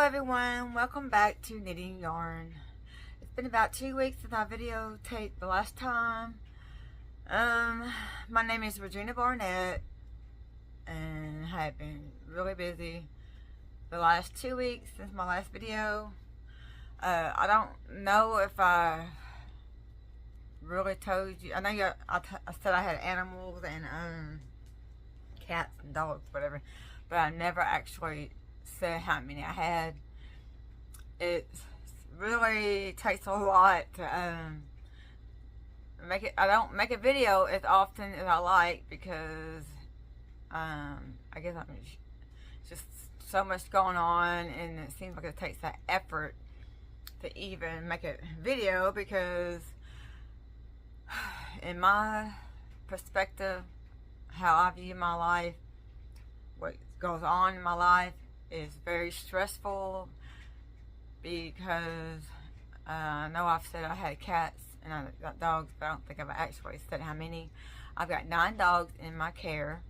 everyone, welcome back to Knitting Yarn. It's been about 2 weeks since I videotaped the last time. My name is Regina Barnett and I have been really busy the last 2 weeks since my last video. I don't know if I really told you. I know I said I had animals and cats and dogs, whatever, but I never actually said how many I had. It really takes a lot to make it. I don't make a video as often as I like because I guess just so much going on, and it seems like it takes that effort to even make a video because in my perspective, how I view my life, what goes on in my life is very stressful because I know I've said I had cats and I got dogs, but I don't think I've actually said how many. I've got 9 dogs in my care.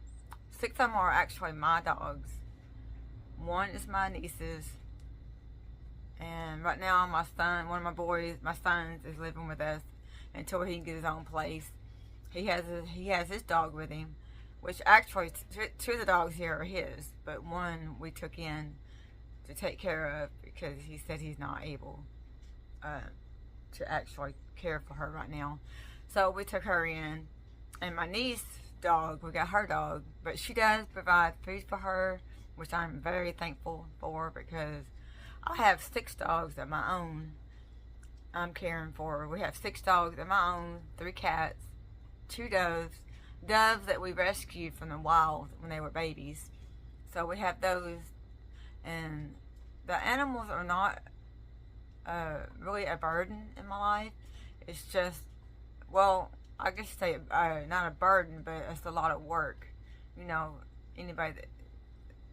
6 of them are actually my dogs. 1 is my niece's, and right now my son, one of my sons, is living with us until he can get his own place. He has his dog with him, which actually 2 of the dogs here are his, but 1 we took in to take care of because he said he's not able to actually care for her right now. So we took her in, and my niece's dog, we got her dog, but she does provide food for her, which I'm very thankful for because I have 6 dogs of my own I'm caring for. We have 6 dogs of my own, 3 cats, 2 doves that we rescued from the wild when they were babies. So we have those, and the animals are not really a burden in my life. It's just, well, I guess say not a burden, but it's a lot of work. You know,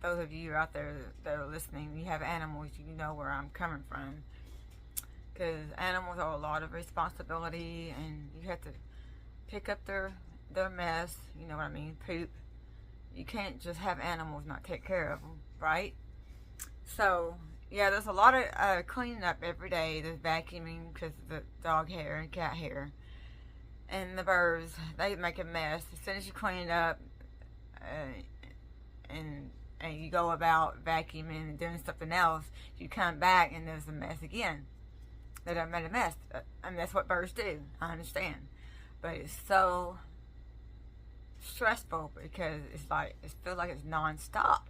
those of you out there that are listening, you have animals, you know where I'm coming from. Because animals are a lot of responsibility, and you have to pick up their mess, you know what I mean, poop. You can't just have animals not take care of them, right? So yeah, there's a lot of cleaning up every day. There's vacuuming because of the dog hair and cat hair, and the birds, they make a mess as soon as you clean it up, and you go about vacuuming and doing something else. You come back and there's a mess again. They done made a mess. I mean, that's what birds do, I understand, but it's so stressful because it feels like it's non-stop.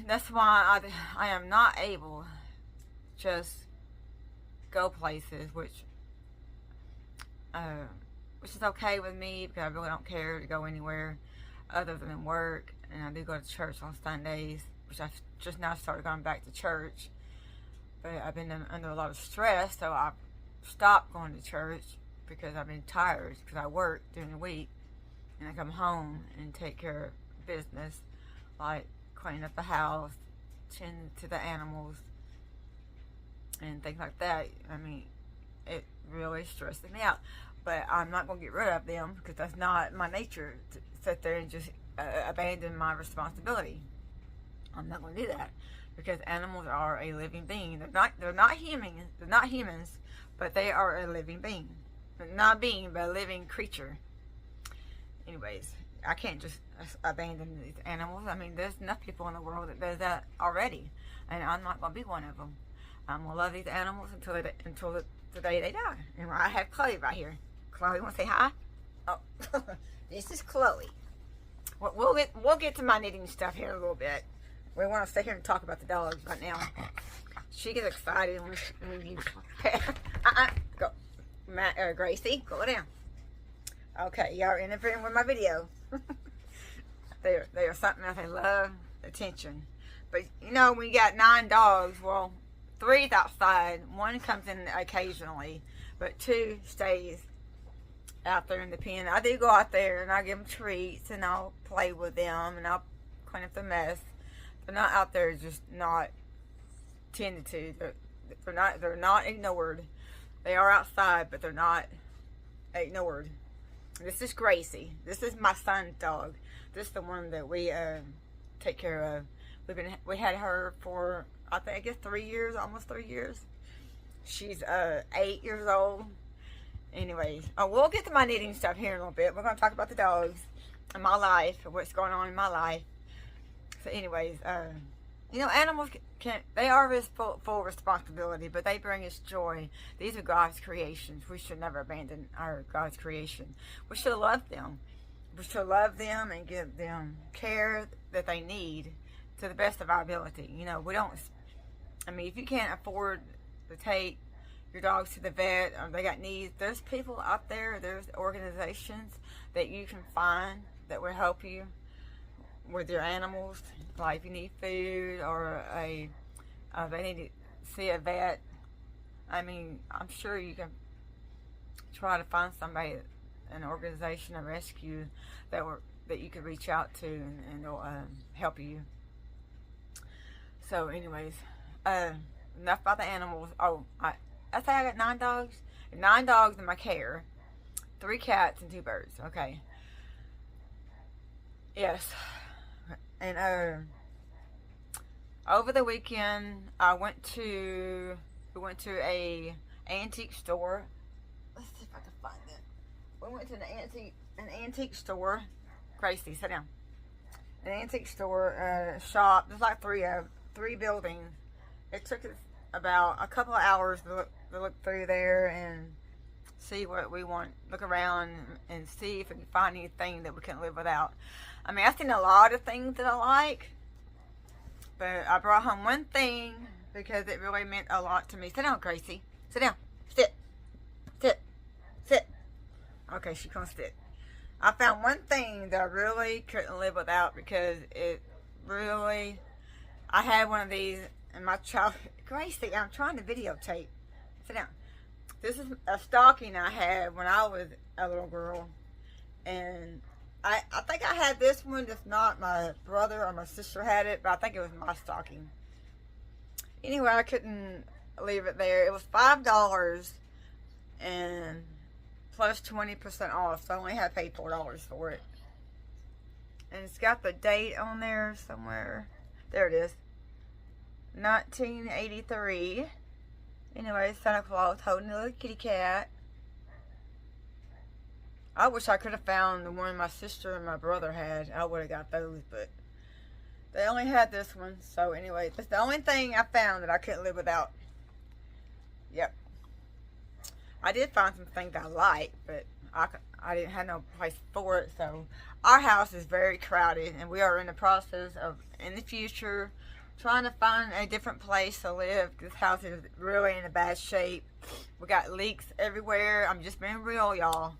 That's why I am not able to just go places, which is okay with me because I really don't care to go anywhere other than work. And I do go to church on Sundays, which I've just now started going back to church, but I've been under a lot of stress, so I stopped going to church because I've been tired because I work during the week and I come home and take care of business like clean up the house, tend to the animals, and things like that. I mean, it really stresses me out, but I'm not going to get rid of them because that's not my nature to sit there and just abandon my responsibility. I'm not going to do that because animals are a living being. They're not humans, but they are a living being. Not a being, but a living creature. Anyways, I can't just abandon these animals. I mean, there's enough people in the world that does that already, and I'm not going to be one of them. I'm going to love these animals until the day they die. And I have Chloe right here. Chloe, want to say hi? Oh, this is Chloe. We'll get to my knitting stuff here in a little bit. We want to stay here and talk about the dogs right now. She gets excited when you go. Gracie, go down. Okay, y'all are interfering with my video. They are something else. They love attention. But you know, when you got 9 dogs, well, 3's outside. 1 comes in occasionally, but 2 stays out there in the pen. I do go out there and I give them treats and I'll play with them and I'll clean up the mess. They're not out there just not tended to. They're not ignored. They are outside, but they're not ignored. This is Gracie. This is my son's dog. This is the one that we take care of. We had her for, I guess 3 years, almost 3 years. She's 8 years old. Anyways, we'll get to my knitting stuff here in a little bit. We're going to talk about the dogs and my life, and what's going on in my life. So anyways, you know, animals they are full responsibility, but they bring us joy. These are God's creations. We should never abandon our God's creation. We should love them. We should love them and give them care that they need to the best of our ability. You know, I mean, if you can't afford to take your dogs to the vet, or they got needs, there's people out there, there's organizations that you can find that will help you with your animals. Like if you need food, or they need to see a vet. I mean, I'm sure you can try to find somebody, an organization, a rescue that you could reach out to, and they'll help you. So anyways, enough about the animals. I say I got 9 dogs. 9 dogs in my care. 3 cats and 2 birds. Okay. Yes. And over the weekend, we went to a antique store. Let's see if I can find it. We went to an antique store. Gracie, sit down. An antique store shop. There's like 3 buildings. It took us about a couple of hours to look through there and see what we want. Look around and see if we can find anything that we can live without. I mean, I've seen a lot of things that I like, but I brought home one thing because it really meant a lot to me. Sit down, Gracie. Sit down. Sit. Sit. Sit. Okay, she can't sit. I found one thing that I really couldn't live without, because it really... I had one of these in my childhood. Gracie, I'm trying to videotape. Sit down. This is a stocking I had when I was a little girl. And I think I had this one, just not my brother or my sister had it, but I think it was my stocking. Anyway, I couldn't leave it there. It was $5 and plus 20% off, so I only had paid $4 for it. And it's got the date on there somewhere. There it is. 1983. Anyway, Santa Claus holding a little kitty cat. I wish I could have found the one my sister and my brother had. I would have got those, but they only had this one. So anyway, that's the only thing I found that I couldn't live without. Yep. I did find some things I liked, but I didn't have no place for it. So our house is very crowded, and we are in the process of, in the future, trying to find a different place to live. This house is really in a bad shape. We got leaks everywhere. I'm just being real, y'all.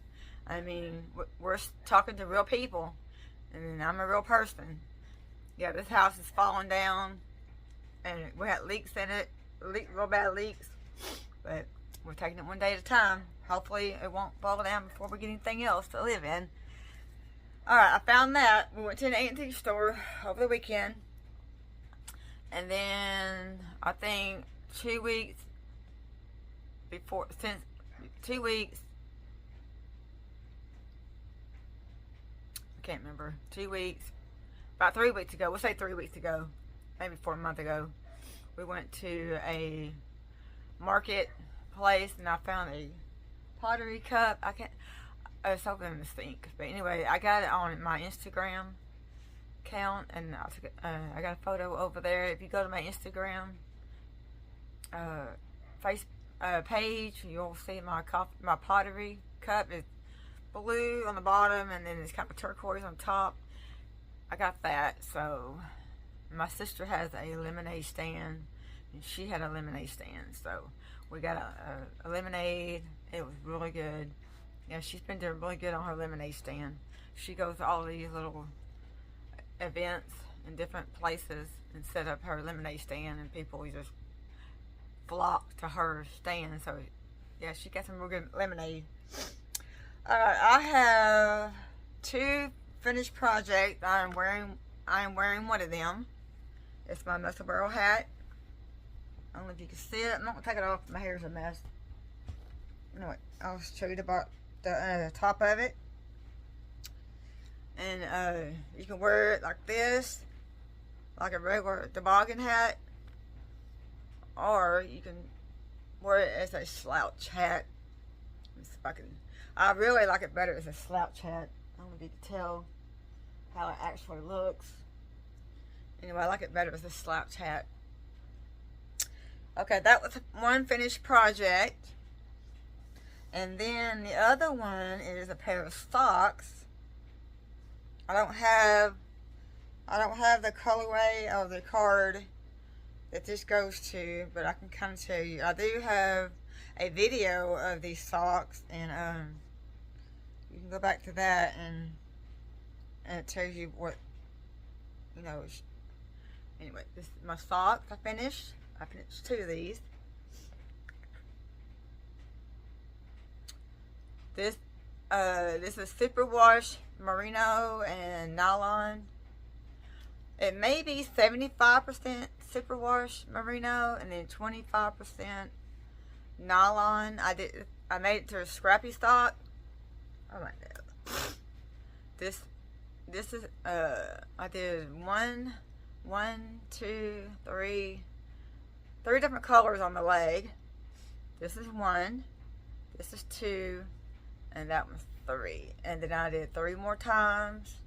I mean, we're talking to real people, and I'm a real person. Yeah, this house is falling down, and we had leaks in it, real bad leaks, but we're taking it one day at a time. Hopefully it won't fall down before we get anything else to live in. Alright, I found that. We went to an antique store over the weekend. And then, I think 2 weeks before, since 2 weeks, I can't remember, 2 weeks, about 3 weeks ago, we'll say 3 weeks ago, maybe 4 months ago, we went to a market place, and I found a pottery cup. I was hoping in the sink, but anyway, I got it on my Instagram account, and I got a photo over there. If you go to my Instagram page, you'll see my pottery cup. It's blue on the bottom, and then it's kind of turquoise on top. I got that. So my sister has a lemonade stand, and she had a lemonade stand, so we got a lemonade. It was really good. Yeah, she's been doing really good on her lemonade stand. She goes to all these little events in different places and set up her lemonade stand, and people just flock to her stand. So yeah, she got some real good lemonade. I have 2 finished projects. I am wearing one of them. It's my Musselburgh hat. I don't know if you can see it. I'm not gonna take it off. My hair's a mess. You know what? I'll show you the top of it. And you can wear it like this, like a regular toboggan hat, or you can wear it as a slouch hat. I really like it better as a slouch hat. I don't know if you can tell how it actually looks. Anyway, I like it better as a slouch hat. Okay, that was one finished project. And then the other one is a pair of socks. I don't have the colorway of the card that this goes to, but I can kind of tell you. I do have a video of these socks, and you can go back to that, and it tells you what, you know. Anyway, this is my socks. I finished 2 of these. This is superwash merino and nylon. It may be 75% superwash merino and then 25% nylon. I made it to a scrappy stock. Oh my God. This is I did three different colors on the leg. This is 1, this is 2, and that one's 3. And then I did 3 more times.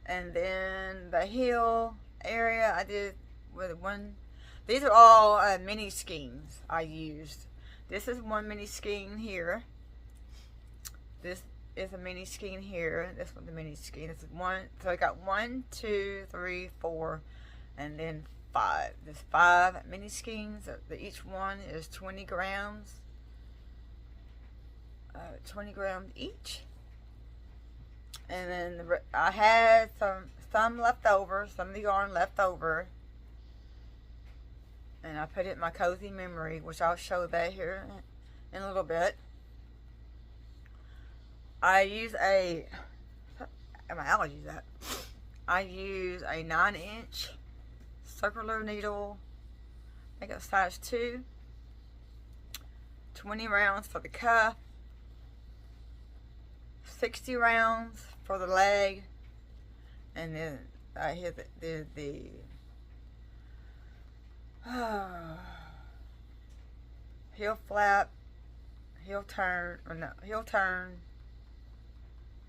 And then the heel area I did with 1. These are all mini skeins I used. This is 1 mini skein here. This is a mini skein here. This one's a mini skein. This is 1. So I got 1, 2, 3, 4, and then 5. There's 5 mini skeins. Each one is 20 grams. 20 grams each. And then I had some left over, some of the yarn left over, and I put it in my cozy memory, which I'll show that here in a little bit. I use my allergies that. I use a 9-inch circular needle, make it a size 2, 20 rounds for the cuff, 60 rounds for the leg, and then I did the heel flap, heel turn,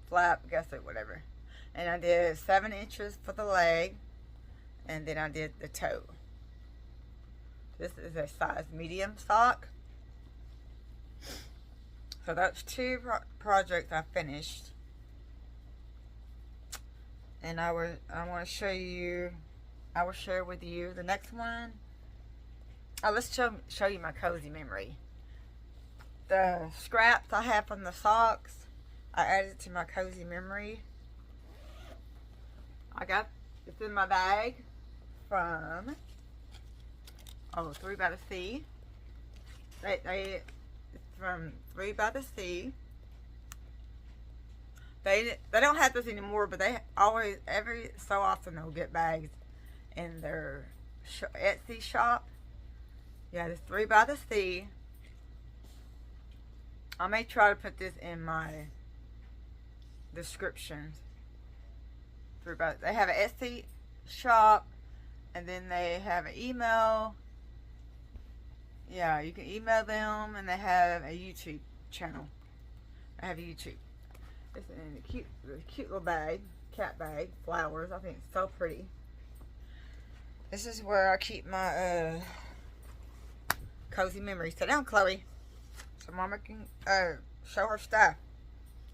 flap, guess it, whatever. And I did 7 inches for the leg, and then I did the toe. This is a size medium sock. So that's 2 projects I finished, and I want to show you. I will share with you the next one. Let's show you my cozy memory. The scraps I have from the socks, I added to my cozy memory. It's in my bag from 3 by the Sea. It's from 3 by the Sea. They don't have this anymore, but they always, every so often, they'll get bags in their Etsy shop. Yeah, it's 3 by the Sea. I may try to put this in my descriptions. They have an Etsy shop, and then they have an email. Yeah, you can email them, and they have a YouTube channel. I have YouTube. It's in a cute little bag, cat bag, flowers. I think it's so pretty. This is where I keep my cozy memories. Sit down, Chloe, so Mama can show her stuff.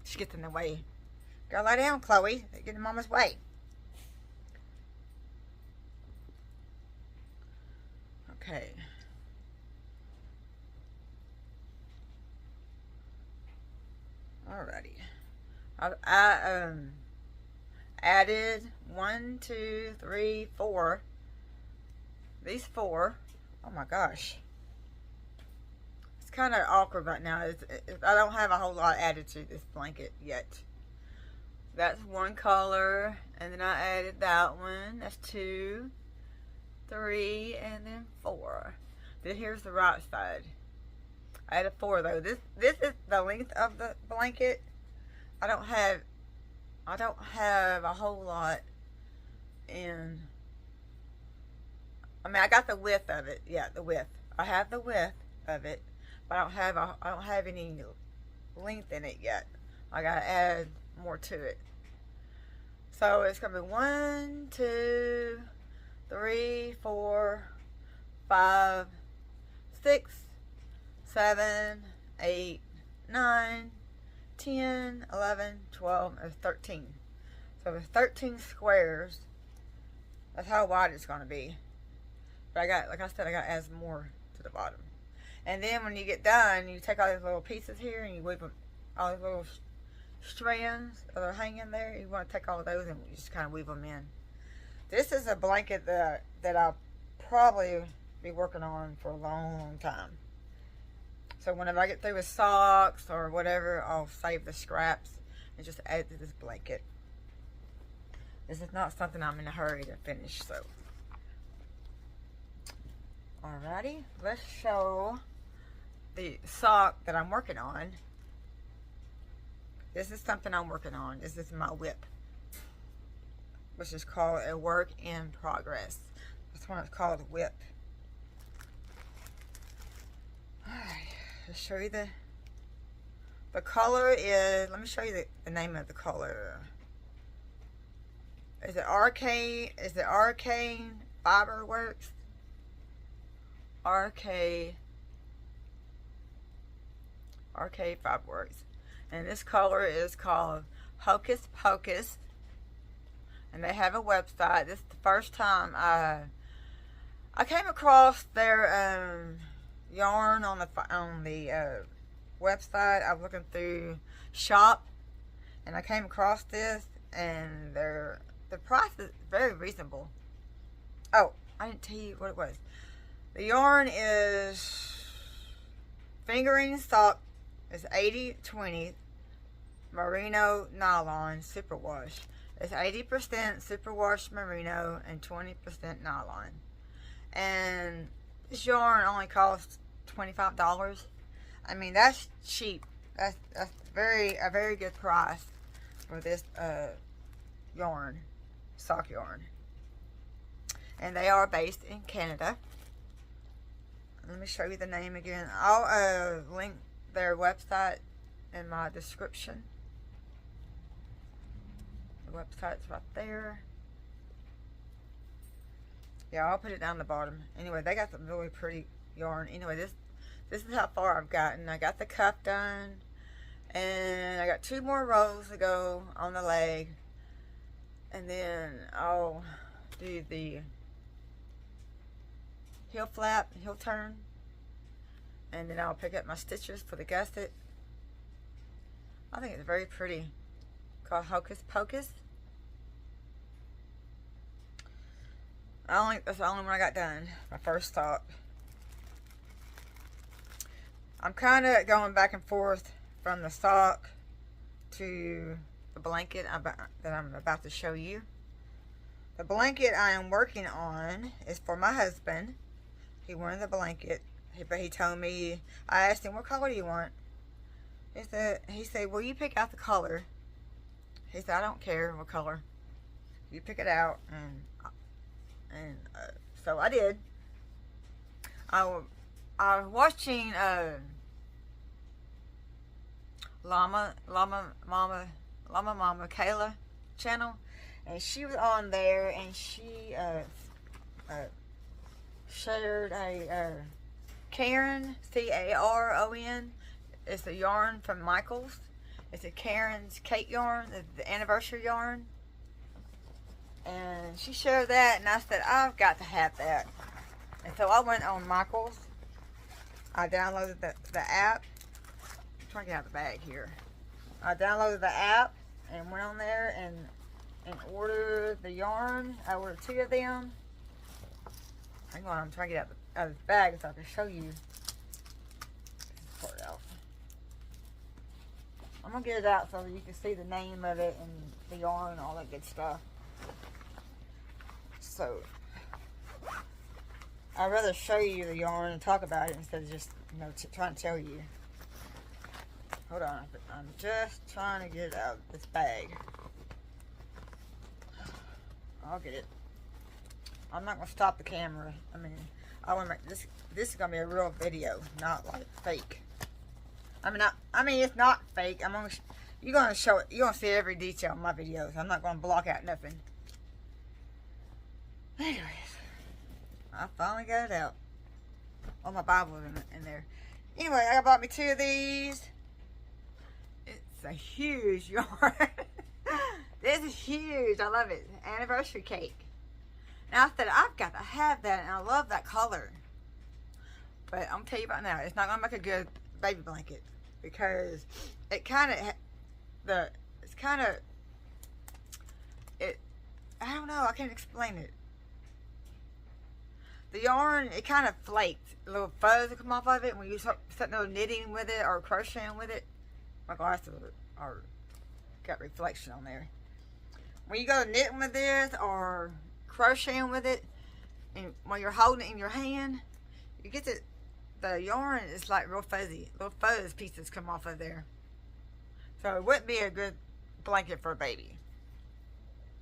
She gets in the way. Go lie down, Chloe. They get in Mama's way. Okay. Alrighty. I added 1, 2, 3, 4. These 4. Oh my gosh. It's kind of awkward right now. I don't have a whole lot added to this blanket yet. That's 1 color, and then I added that one. That's 2, 3, and then 4. Then here's the right side. I added 4 though. This is the length of the blanket. I don't have a whole lot in I mean, I got the width of it. Yeah, the width. I have the width of it, but I don't have any length in it yet. I gotta add more to it. So it's gonna be 1, 2, 3, 4, 5, 6, 7, 8, 9, 10, 11, 12, and 13. So there's 13 squares. That's how wide it's gonna be. But like I said, I gotta add some more to the bottom. And then when you get done, you take all these little pieces here and you weave them, all these little strands that are hanging there. You want to take all of those and you just kind of weave them in. This is a blanket that I'll probably be working on for a long time. So whenever I get through with socks or whatever, I'll save the scraps and just add it to this blanket. This is not something I'm in a hurry to finish, so. Alrighty, let's show the sock that I'm working on. This is something I'm working on. This is my WIP, which is called a work in progress. This one is called WIP. Alright, let's show you the color is, let me show you the name of the color. Is it Arcane Fiberworks? Arcade Fiberworks. And this color is called Hocus Pocus. And they have a website. This is the first time I came across their yarn on the website. I was looking through shop and I came across this, and the price is very reasonable. Oh, I didn't tell you what it was. The yarn is fingering sock is 80/20 merino nylon superwash. It's 80% superwash merino and 20% nylon. And this yarn only costs $25. I mean, that's cheap. That's a very good price for this yarn, sock yarn. And they are based in Canada. Let me show you the name again. I'll link their website in my description. The website's right there. Yeah, I'll put it down the bottom. Anyway, they got some really pretty yarn. Anyway, this is how far I've gotten. I got the cuff done, and I got 2 more rows to go on the leg, and then I'll do the heel flap, heel turn, and then I'll pick up my stitches for the gusset. I think it's very pretty. Called Hocus Pocus. That's the only one I got done. My first sock. I'm kind of going back and forth from the sock to the blanket that I'm about to show you. The blanket I am working on is for my husband. He wanted the blanket, but he told me, I asked him, what color do you want? He said, well, you pick out the color. He said, I don't care what color. You pick it out. And so I did. I was watching Llama Mama Kayla channel, and she was on there, and she shared a Caron, C-A-R-O-N. It's a yarn from Michaels. It's a Caron's Cake yarn, the anniversary yarn. And she shared that, and I said, I've got to have that. And so I went on Michaels. I downloaded the app. I'm trying to get out the bag here. I downloaded the app and went on there and ordered the yarn. I ordered 2 of them. Hang on, I'm trying to get out of the bag so I can show you this part out. I'm going to get it out so that you can see the name of it and the yarn and all that good stuff. So, I'd rather show you the yarn and talk about it instead of just, trying to tell you. Hold on, I'm just trying to get it out of this bag. I'll get it. I'm not gonna stop the camera. I mean, I want to make this. This is gonna be a real video, not like fake. I mean, it's not fake. You're gonna show it. You're gonna see every detail in my videos. I'm not gonna block out nothing. Anyways, I finally got it out. Oh, my Bible's in there. Anyway, I bought me 2 of these. It's a huge yarn. This is huge. I love it. Anniversary cake. Now I said I've got to have that, and I love that color. But I'm gonna tell you right now, it's not gonna make a good baby blanket because it kind of I don't know. I can't explain it. The yarn, it kind of flaked. A little fuzz will come off of it when you start knitting with it or crocheting with it. My glasses are got reflection on there. When you go knitting with this or crocheting with it, and when you're holding it in your hand, you get the yarn is like real fuzzy. Little fuzz pieces come off of there. So it wouldn't be a good blanket for a baby.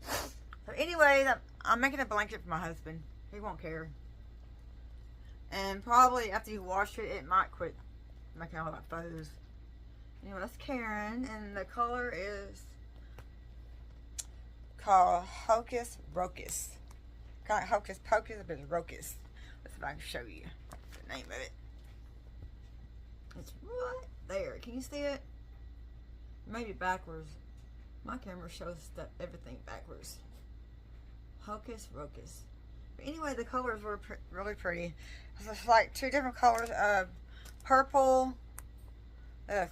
So anyway, I'm making a blanket for my husband. He won't care. And probably after you wash it, it might quit making all that fuzz. Anyway, that's Karen, and the color is called Hocus Rocus. Kind of Hocus Pocus, but it's Rocus. Let's see if I can show you the name of it. It's right there. Can you see it? Maybe backwards. My camera shows everything backwards. Hocus Rocus. But anyway, the colors were really pretty. It's like 2 different colors of purple.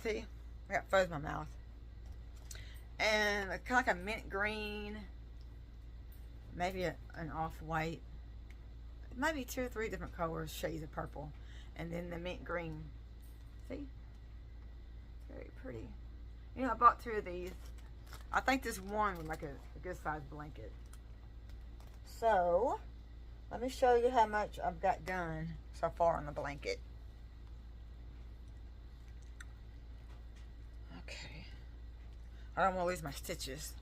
See? I got fuzz in my mouth. And kind of like a mint green. Maybe an off-white. Maybe 2 or 3 different colors, shades of purple. And then the mint green. See? Very pretty. You know, I bought 2 of these. I think this one would make a good size blanket. So, let me show you how much I've got done so far on the blanket. Okay. I don't want to lose my stitches.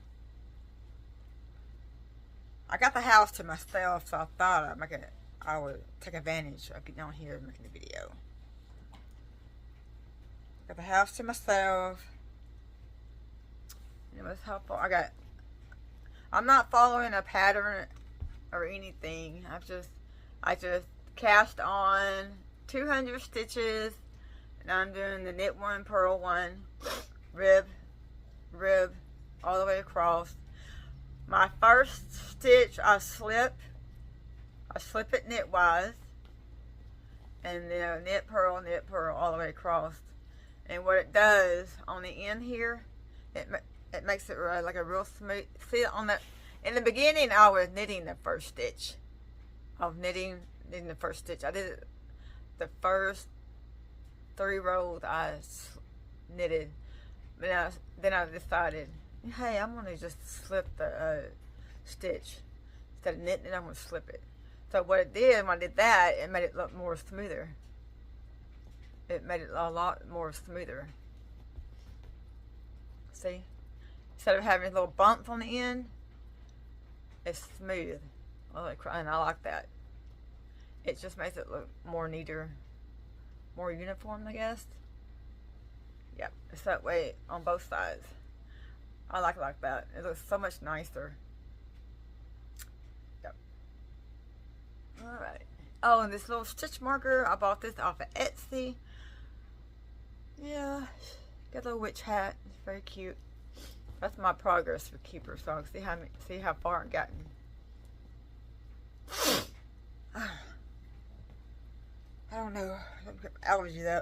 I got the house to myself, so I thought I would take advantage of getting on here and making a video. Got the house to myself. It was helpful. I'm not following a pattern or anything. I just cast on 200 stitches, and I'm doing the knit 1, purl 1, rib, all the way across. My first stitch, I slip it knitwise, and then knit, purl, all the way across. And what it does on the end here, it makes it like a real smooth. See, in the beginning, I was knitting the first stitch. I was knitting the first stitch. I did it the first 3 rows I knitted. But then I decided, hey, I'm going to just slip the stitch. Instead of knitting it, I'm going to slip it. So what it did, when I did that, it made it look more smoother. It made it a lot more smoother. See? Instead of having little bumps on the end, it's smooth. And I like that. It just makes it look more neater, more uniform, I guess. Yep, it's that way on both sides. I like it like that. It looks so much nicer. Yep. Alright. Oh, and this little stitch marker, I bought this off of Etsy. Yeah, got a little witch hat. It's very cute. That's my progress for keeper, so I can see how far I've gotten. I don't know. Allergy though.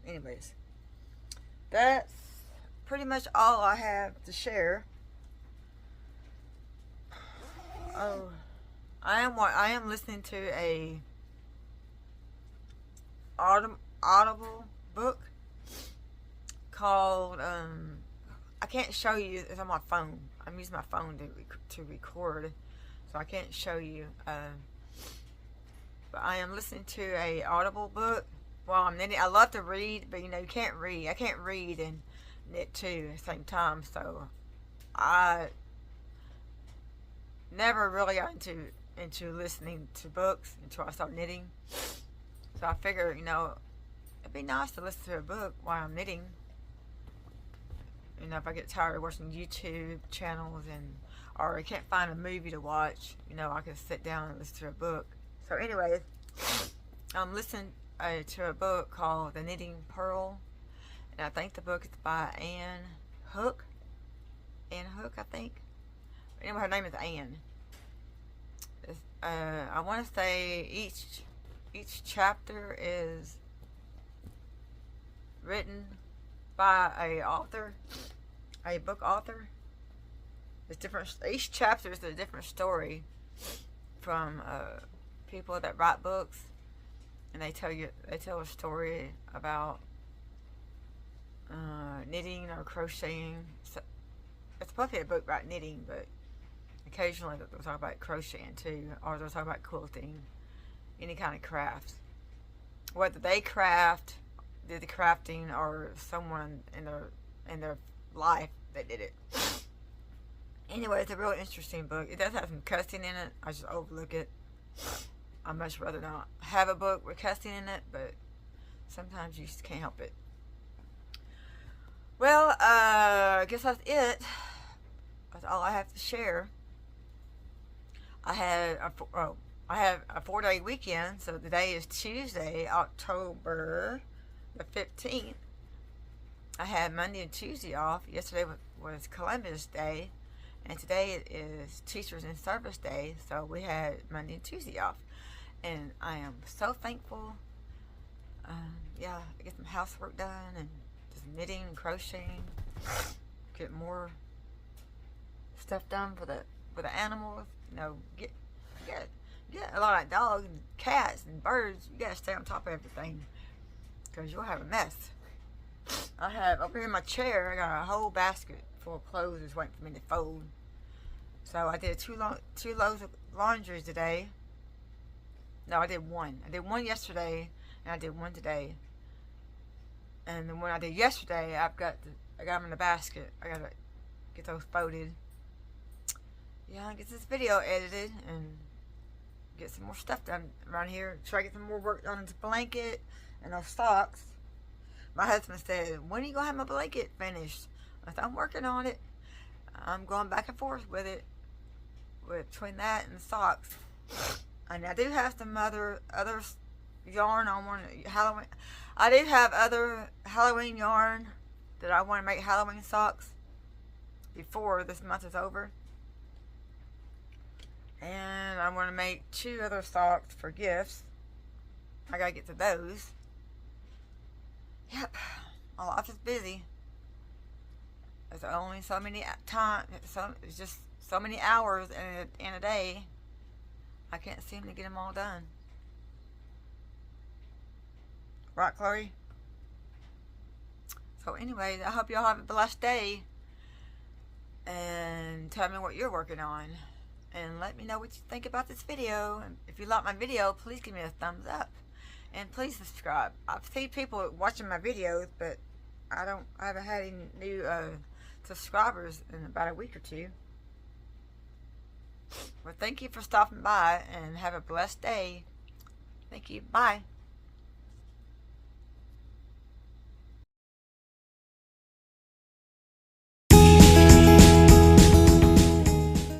Anyways, that's pretty much all I have to share. Oh, I am listening to a Audible book called I can't show you. It's on my phone. I'm using my phone to record, so I can't show you. But I am listening to a Audible book while I'm knitting. I love to read, but you know you can't read. I can't read and knit too at the same time. So I never really got into listening to books until I started knitting. So I figure, you know, it'd be nice to listen to a book while I'm knitting. You know, if I get tired of watching YouTube channels or I can't find a movie to watch, you know, I can sit down and listen to a book. So anyways, I'm listening to a book called The Knitting Pearl, and I think the book is by Anne Hook. Anne Hook, I think. Anyway, her name is Anne. I want to say each chapter is written by a book author. It's different. Each chapter is a different story from people that write books, and they tell a story about knitting or crocheting. So it's supposed to be a book about knitting, but occasionally they'll talk about crocheting too, or they'll talk about quilting, any kind of crafts. Whether they did the crafting, or someone in their life that did it. Anyway, it's a really interesting book. It does have some cussing in it. I just overlook it. I'd much rather not have a book with cussing in it, but sometimes you just can't help it. Well, I guess that's it. That's all I have to share. I have a 4-day weekend, so today is Tuesday, October the 15th. I had Monday and Tuesday off. Yesterday was Columbus Day, and today is Teachers in Service Day, so we had Monday and Tuesday off. And I am so thankful. Yeah, I get some housework done and just knitting and crocheting. Get more stuff done for the animals. You know, get a lot of dogs and cats and birds. You gotta stay on top of everything, because you'll have a mess. I have over here in my chair, I got a whole basket full of clothes just waiting for me to fold. So I did two loads of laundry today. No, I did one. I did one yesterday, and I did one today. And the one I did yesterday, I got them in the basket. I gotta get those folded. Yeah, get this video edited and get some more stuff done around here. Try to get some more work done on this blanket and those socks. My husband said, "When are you gonna have my blanket finished?" I said, "I'm working on it. I'm going back and forth with it, between that and socks." And I do have some other yarn I want to Halloween. I do have other Halloween yarn that I want to make Halloween socks before this month is over. And I want to make 2 other socks for gifts. I gotta get to those. Yep, my life is busy. There's only so many it's just so many hours in a day. I can't seem to get them all done. Right, Chloe? So anyway, I hope y'all have a blessed day. And tell me what you're working on. And let me know what you think about this video. And if you like my video, please give me a thumbs up. And please subscribe. I've seen people watching my videos, but I haven't had any new subscribers in about a week or 2. Well, thank you for stopping by, and have a blessed day. Thank you. Bye.